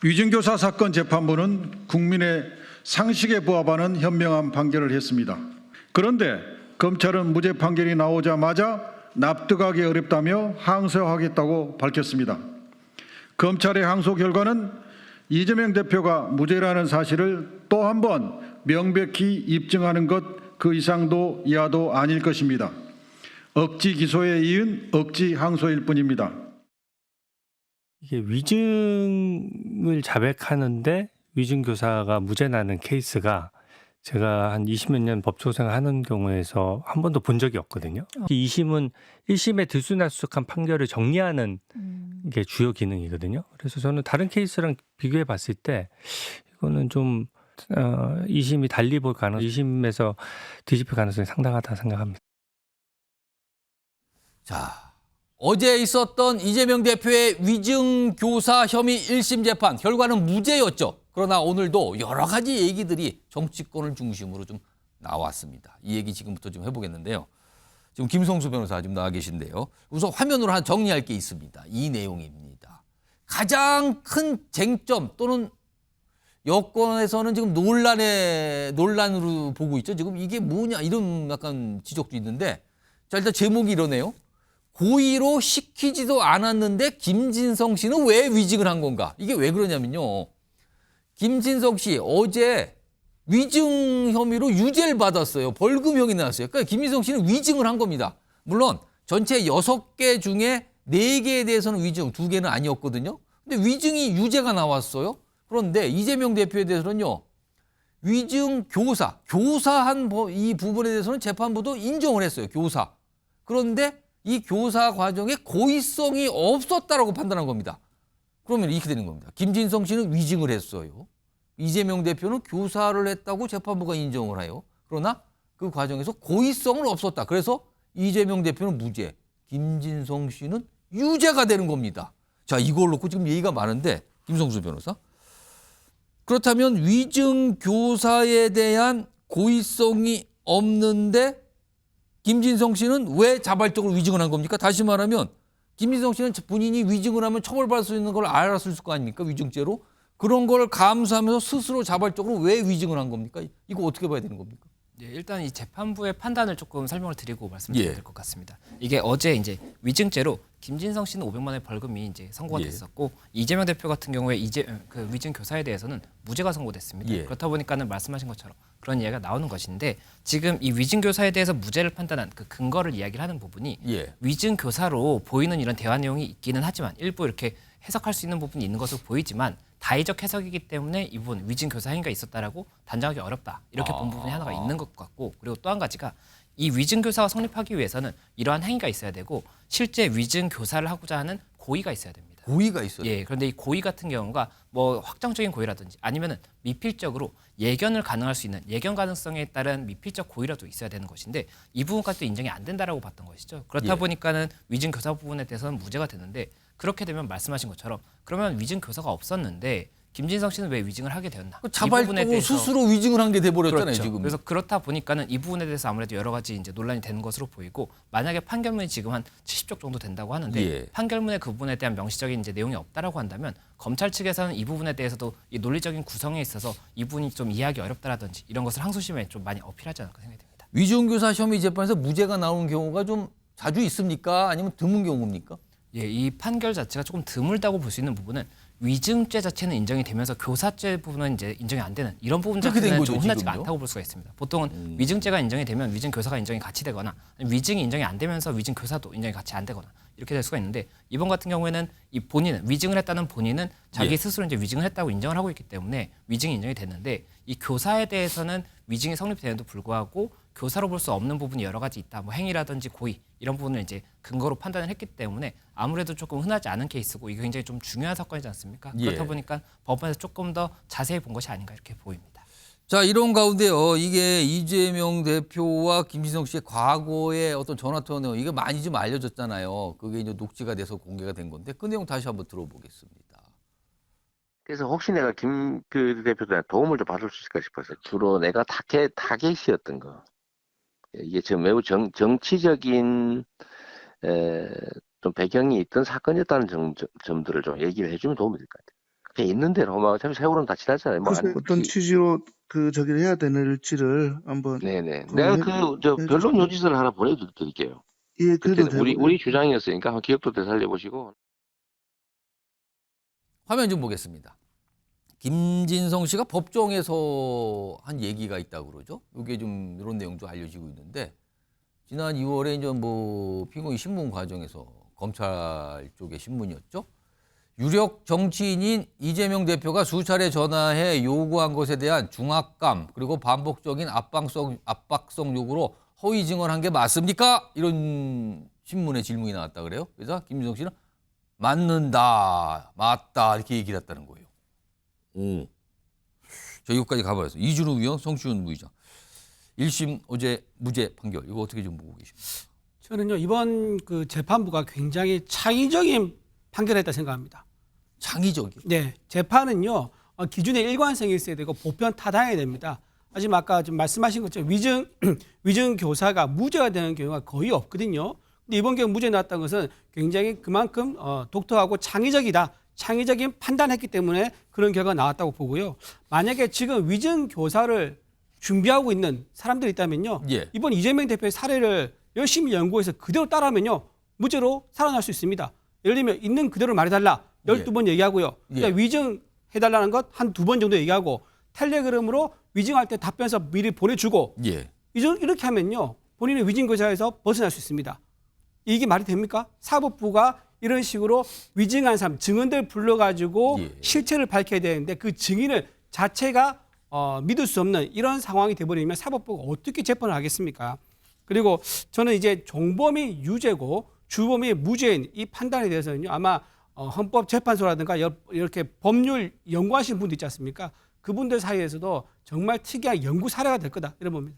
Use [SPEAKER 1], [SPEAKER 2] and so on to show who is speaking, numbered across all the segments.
[SPEAKER 1] 위증교사 사건 재판부는 국민의 상식에 부합하는 현명한 판결을 했습니다. 그런데 검찰은 무죄 판결이 나오자마자 납득하기 어렵다며 항소하겠다고 밝혔습니다. 검찰의 항소 결과는 이재명 대표가 무죄라는 사실을 또 한 번 명백히 입증하는 것 그 이상도 이하도 아닐 것입니다. 억지 기소에 이은 억지 항소일 뿐입니다.
[SPEAKER 2] 이게 위증을 자백하는데 위증교사가 무죄 나는 케이스가 제가 한 20몇 년 법조생을 하는 경우에서 한 번도 본 적이 없거든요. 이 2심은 1심의 들쑥날쑥한 판결을 정리하는 게 주요 기능이거든요. 그래서 저는 다른 케이스랑 비교해 봤을 때 이거는 좀 2심이 달리 볼 가능성, 2심에서 뒤집힐 가능성이 상당하다 생각합니다.
[SPEAKER 3] 자, 어제 있었던 이재명 대표의 위증교사 혐의 1심 재판 결과는 무죄였죠. 그러나 오늘도 여러 가지 얘기들이 정치권을 중심으로 좀 나왔습니다. 이 얘기 지금부터 좀 해보겠는데요. 지금 김성수 변호사 지금 나와 계신데요. 우선 화면으로 하나 정리할 게 있습니다. 이 내용입니다. 가장 큰 쟁점 또는 여권에서는 지금 논란으로 보고 있죠. 지금 이게 뭐냐 이런 약간 지적도 있는데, 자, 일단 제목이 이러네요. 고의로 시키지도 않았는데 김진성 씨는 왜 위증을 한 건가? 이게 왜 그러냐면요. 김진성 씨 어제 위증 혐의로 유죄를 받았어요. 벌금형이 나왔어요. 그러니까 김진성 씨는 위증을 한 겁니다. 물론 전체 6개 중에 4개에 대해서는 위증, 2개는 아니었거든요. 근데 위증이 유죄가 나왔어요. 그런데 이재명 대표에 대해서는요. 위증 교사한 이 부분에 대해서는 재판부도 인정을 했어요. 교사. 그런데 이 교사 과정에 고의성이 없었다라고 판단한 겁니다. 그러면 이렇게 되는 겁니다. 김진성 씨는 위증을 했어요. 이재명 대표는 교사를 했다고 재판부가 인정을 해요. 그러나 그 과정에서 고의성은 없었다. 그래서 이재명 대표는 무죄, 김진성 씨는 유죄가 되는 겁니다. 자, 이걸 놓고 지금 얘기가 많은데 김성수 변호사. 그렇다면 위증 교사에 대한 고의성이 없는데 김진성 씨는 왜 자발적으로 위증을 한 겁니까? 다시 말하면 김진성 씨는 본인이 위증을 하면 처벌받을 수 있는 걸 알았을 거 아닙니까? 위증죄로. 그런 걸 감수하면서 스스로 자발적으로 왜 위증을 한 겁니까? 이거 어떻게 봐야 되는 겁니까?
[SPEAKER 4] 네, 일단 이 재판부의 판단을 조금 설명을 드리고 말씀드려야 될 것 같습니다. 이게 어제 이제 위증죄로 김진성 씨는 500만 원의 벌금이 이제 선고가 됐었고 이재명 대표 같은 경우에 그 위증 교사에 대해서는 무죄가 선고됐습니다. 그렇다 보니까는 말씀하신 것처럼 그런 이야기가 나오는 것인데 지금 이 위증 교사에 대해서 무죄를 판단한 그 근거를 이야기를 하는 부분이 위증 교사로 보이는 이런 대화 내용이 있기는 하지만 일부 이렇게 해석할 수 있는 부분이 있는 것으로 보이지만 다의적 해석이기 때문에 이 부분 위증 교사 행위가 있었다라고 단정하기 어렵다. 이렇게 본 부분이 하나가 있는 것 같고 그리고 또 한 가지가 이 위증 교사가 성립하기 위해서는 이러한 행위가 있어야 되고 실제 위증 교사를 하고자 하는 고의가 있어야 됩니다.
[SPEAKER 3] 고의가 있어요.
[SPEAKER 4] 예, 그런데 이 고의 같은 경우가 뭐 확정적인 고의라든지 아니면은 미필적으로 예견을 가능할 수 있는 예견 가능성에 따른 미필적 고의라도 있어야 되는 것인데 이 부분까지도 인정이 안 된다라고 봤던 것이죠. 그렇다 보니까는 위증 교사 부분에 대해서는 무죄가 되는데 그렇게 되면 말씀하신 것처럼 그러면 위증 교사가 없었는데 김진성 씨는 왜 위증을 하게 되었나?
[SPEAKER 3] 자발적으로 스스로 위증을 한 게 돼버렸잖아요.
[SPEAKER 4] 그렇죠.
[SPEAKER 3] 지금.
[SPEAKER 4] 그래서 그렇다 보니까는 이 부분에 대해서 아무래도 여러 가지 이제 논란이 되는 것으로 보이고 만약에 판결문이 지금 한 70쪽 정도 된다고 하는데 판결문에 그 부분에 대한 명시적인 이제 내용이 없다라고 한다면 검찰 측에서는 이 부분에 대해서도 이 논리적인 구성에 있어서 이 부분이 좀 이해하기 어렵다라든지 이런 것을 항소심에 좀 많이 어필하지 않을까 생각이 됩니다.
[SPEAKER 3] 위증교사 혐의 재판에서 무죄가 나오는 경우가 좀 자주 있습니까? 아니면 드문 경우입니까?
[SPEAKER 4] 예, 이 판결 자체가 조금 드물다고 볼 수 있는 부분은 위증죄 자체는 인정이 되면서 교사죄 부분은 이제 인정이 안 되는 이런 부분 자체는 좀 흔하지가 않다고 볼 수가 있습니다. 보통은 위증죄가 인정이 되면 위증 교사가 인정이 같이 되거나 위증이 인정이 안 되면서 위증 교사도 인정이 같이 안 되거나 이렇게 될 수가 있는데 이번 같은 경우에는 이 본인은 위증을 했다는 본인은 자기 스스로 이제 위증을 했다고 인정을 하고 있기 때문에 위증이 인정이 됐는데 이 교사에 대해서는 위증이 성립되는데도 불구하고 교사로 볼 수 없는 부분이 여러 가지 있다. 뭐 행위라든지 고의 이런 부분을 이제 근거로 판단을 했기 때문에 아무래도 조금 흔하지 않은 케이스고 이게 굉장히 좀 중요한 사건이지 않습니까? 그렇다 보니까 법원에서 조금 더 자세히 본 것이 아닌가 이렇게 보입니다.
[SPEAKER 3] 자, 이런 가운데요. 이게 이재명 대표와 김진성 씨의 과거의 어떤 전화통화 내용 이게 많이 좀 알려졌잖아요. 그게 이제 녹취가 돼서 공개가 된 건데 그 내용 다시 한번 들어보겠습니다.
[SPEAKER 5] 그래서 혹시 내가 김 대표한테 도움을 좀 받을 수 있을까 싶어서 주로 내가 타겟이었던 거. 이게 지금 매우 정치적인 좀 배경이 있던 사건이었다는 점들을 좀 얘기를 해주면 도움이 될 것 같아요. 그냥 있는 대로 뭐 어차피 세월은 다 지났잖아요. 뭐
[SPEAKER 6] 글쎄 어떤 취지로 저기를 해야 되는지를 한번
[SPEAKER 5] 네네. 내가 저
[SPEAKER 6] 해
[SPEAKER 5] 변론
[SPEAKER 6] 주시면.
[SPEAKER 5] 요지서를 하나 보내드릴게요.
[SPEAKER 6] 예, 그래도
[SPEAKER 5] 그때는
[SPEAKER 6] 되고.
[SPEAKER 5] 우리 주장이었으니까 한번 기억도 되살려 보시고.
[SPEAKER 3] 화면 좀 보겠습니다. 김진성 씨가 법정에서 한 얘기가 있다고 그러죠. 이게 좀 이런 내용 좀 알려지고 있는데 지난 2월에 이제 뭐 피고인 신문 과정에서 검찰 쪽의 신문이었죠. 유력 정치인인 이재명 대표가 수차례 전화해 요구한 것에 대한 중압감 그리고 반복적인 압박성 요구로 허위 증언한 게 맞습니까? 이런 신문의 질문이 나왔다 그래요. 그래서 김진성 씨는 맞는다, 맞다 이렇게 얘기를 했다는 거예요. 오, 저 이거까지 가봐야죠. 이준우 위원, 성시훈 부의장. 1심 어제 무죄 판결 이거 어떻게 좀 보고 계십니까?
[SPEAKER 7] 저는요 이번 그 재판부가 굉장히 창의적인 판결을 했다 생각합니다.
[SPEAKER 3] 창의적이요.
[SPEAKER 7] 네, 재판은요 기준의 일관성이 있어야 되고 보편 타당해야 됩니다. 하지만 아까 좀 말씀하신 것처럼 위증 교사가 무죄가 되는 경우가 거의 없거든요. 근데 이번 경우 무죄 나왔다는 것은 굉장히 그만큼 독특하고 창의적이다. 창의적인 판단했기 때문에 그런 결과가 나왔다고 보고요. 만약에 지금 위증 교사를 준비하고 있는 사람들이 있다면요.
[SPEAKER 3] 예.
[SPEAKER 7] 이번 이재명 대표의 사례를 열심히 연구해서 그대로 따라하면요. 무죄로 살아날 수 있습니다. 예를 들면 있는 그대로 말해달라. 12번 얘기하고요.
[SPEAKER 3] 예.
[SPEAKER 7] 위증해달라는 것 한 2번 정도 얘기하고 텔레그램으로 위증할 때 답변서 미리 보내주고
[SPEAKER 3] 예.
[SPEAKER 7] 이렇게 하면요. 본인의 위증 교사에서 벗어날 수 있습니다. 이게 말이 됩니까? 사법부가 이런 식으로 위증한 사람, 증언들 불러가지고
[SPEAKER 3] 예.
[SPEAKER 7] 실체를 밝혀야 되는데 그 증인을 자체가 믿을 수 없는 이런 상황이 돼버리면 사법부가 어떻게 재판을 하겠습니까? 그리고 저는 이제 종범이 유죄고 주범이 무죄인 이 판단에 대해서는요. 아마 헌법재판소라든가 이렇게 법률 연구하시는 분들 있지 않습니까? 그분들 사이에서도 정말 특이한 연구 사례가 될 거다 이런 겁니다.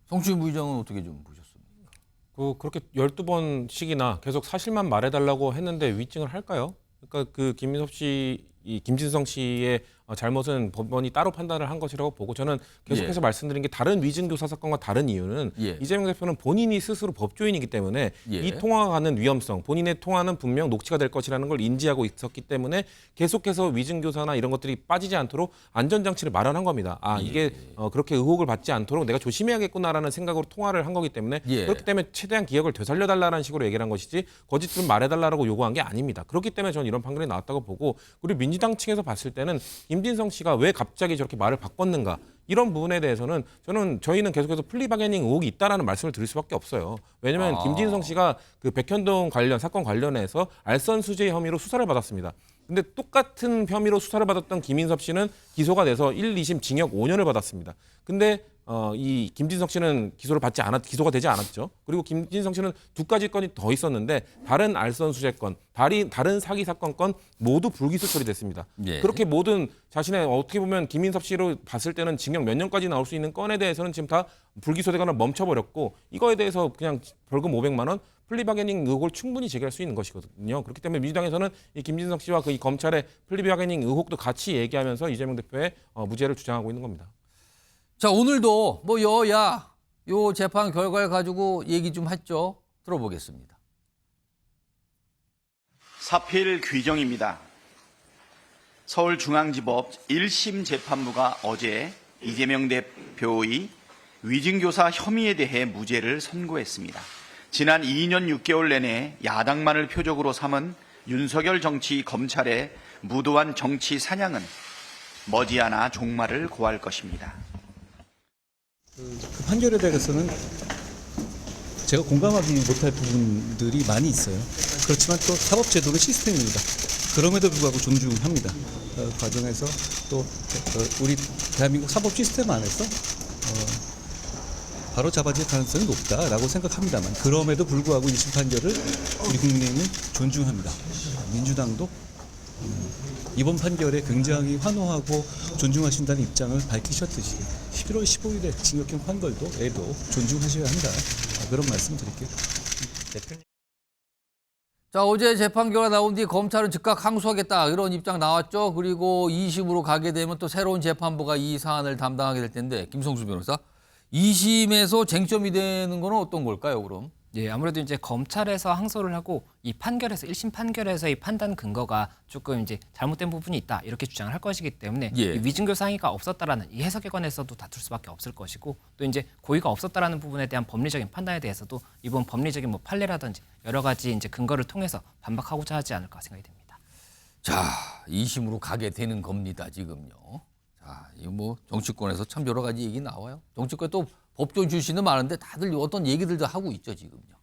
[SPEAKER 3] 성시훈 부의장은 어떻게 좀 보셨습니까?
[SPEAKER 8] 그렇게 12번씩이나 계속 사실만 말해달라고 했는데 위증을 할까요? 그러니까 그 김진성 씨의 잘못은 법원이 따로 판단을 한 것이라고 보고 저는 계속해서 말씀드린 게 다른 위증교사 사건과 다른 이유는 이재명 대표는 본인이 스스로 법조인이기 때문에 이 통화가 가는 위험성, 본인의 통화는 분명 녹취가 될 것이라는 걸 인지하고 있었기 때문에 계속해서 위증교사나 이런 것들이 빠지지 않도록 안전장치를 마련한 겁니다. 이게 그렇게 의혹을 받지 않도록 내가 조심해야겠구나라는 생각으로 통화를 한 거기 때문에 그렇기 때문에 최대한 기억을 되살려달라는 식으로 얘기를 한 것이지 거짓을 말해달라고 요구한 게 아닙니다. 그렇기 때문에 저는 이런 판결이 나왔다고 보고 그리고 민주당 측에서 봤을 때는 김진성 씨가 왜 갑자기 저렇게 말을 바꿨는가 이런 부분에 대해서는 저희는 계속해서 플리바게닝 의혹이 있다라는 말씀을 드릴 수밖에 없어요. 왜냐하면 김진성 씨가 그 백현동 사건 관련해서 알선수재 혐의로 수사를 받았습니다. 근데 똑같은 혐의로 수사를 받았던 김인섭 씨는 기소가 돼서 1, 2심 징역 5년을 받았습니다. 근데 이 김진석 씨는 기소가 되지 않았죠. 그리고 김진성 씨는 2가지 건이 더 있었는데 다른 알선수재건, 다른 사기 사건 건 모두 불기소 처리됐습니다. 그렇게 모든 자신의 어떻게 보면 김인섭 씨로 봤을 때는 징역 몇 년까지 나올 수 있는 건에 대해서는 지금 다 불기소되거나 멈춰버렸고 이거에 대해서 그냥 벌금 500만 원 플리바게닝 의혹을 충분히 제기할 수 있는 것이거든요. 그렇기 때문에 민주당에서는 이 김진석 씨와 이 검찰의 플리바게닝 의혹도 같이 얘기하면서 이재명 대표의 무죄를 주장하고 있는 겁니다.
[SPEAKER 3] 자, 오늘도 뭐 여야 요 재판 결과를 가지고 얘기 좀 했죠. 들어보겠습니다.
[SPEAKER 9] 사필 규정입니다. 서울중앙지법 1심 재판부가 어제 이재명 대표의 위증교사 혐의에 대해 무죄를 선고했습니다. 지난 2년 6개월 내내 야당만을 표적으로 삼은 윤석열 정치 검찰의 무도한 정치 사냥은 머지않아 종말을 고할 것입니다.
[SPEAKER 10] 그 판결에 대해서는 제가 공감하지 못할 부분들이 많이 있어요. 그렇지만 또 사법제도는 시스템입니다. 그럼에도 불구하고 존중합니다. 과정에서 또 우리 대한민국 사법 시스템 안에서 바로 잡아질 가능성이 높다라고 생각합니다만 그럼에도 불구하고 1심 판결을 우리 국민의힘은 존중합니다. 민주당도 이번 판결에 굉장히 환호하고 존중하신다는 입장을 밝히셨듯이 11월 15일에 징역형 판결도 존중하셔야 한다. 그런 말씀 드릴게요. 대표님.
[SPEAKER 3] 자, 어제 재판 결과 나온 뒤 검찰은 즉각 항소하겠다 이런 입장 나왔죠. 그리고 2심으로 가게 되면 또 새로운 재판부가 이 사안을 담당하게 될 텐데 김성수 변호사 2심에서 쟁점이 되는 건 어떤 걸까요, 그럼?
[SPEAKER 4] 예, 아무래도 이제 검찰에서 항소를 하고 이 판결에서 1심 판결에서 이 판단 근거가 조금 이제 잘못된 부분이 있다 이렇게 주장을 할 것이기 때문에
[SPEAKER 3] 예.
[SPEAKER 4] 이 위증교사 행위가 없었다라는 이 해석에 관해서도 다툴 수밖에 없을 것이고 또 이제 고의가 없었다라는 부분에 대한 법리적인 판단에 대해서도 이번 법리적인 뭐 판례라든지 여러 가지 이제 근거를 통해서 반박하고자 하지 않을까 생각이 됩니다.
[SPEAKER 3] 자, 2심으로 가게 되는 겁니다, 지금요. 자, 이거 뭐 정치권에서 참 여러 가지 얘기 나와요. 정치권에 또 법조 출신은 많은데 다들 어떤 얘기들도 하고 있죠, 지금요.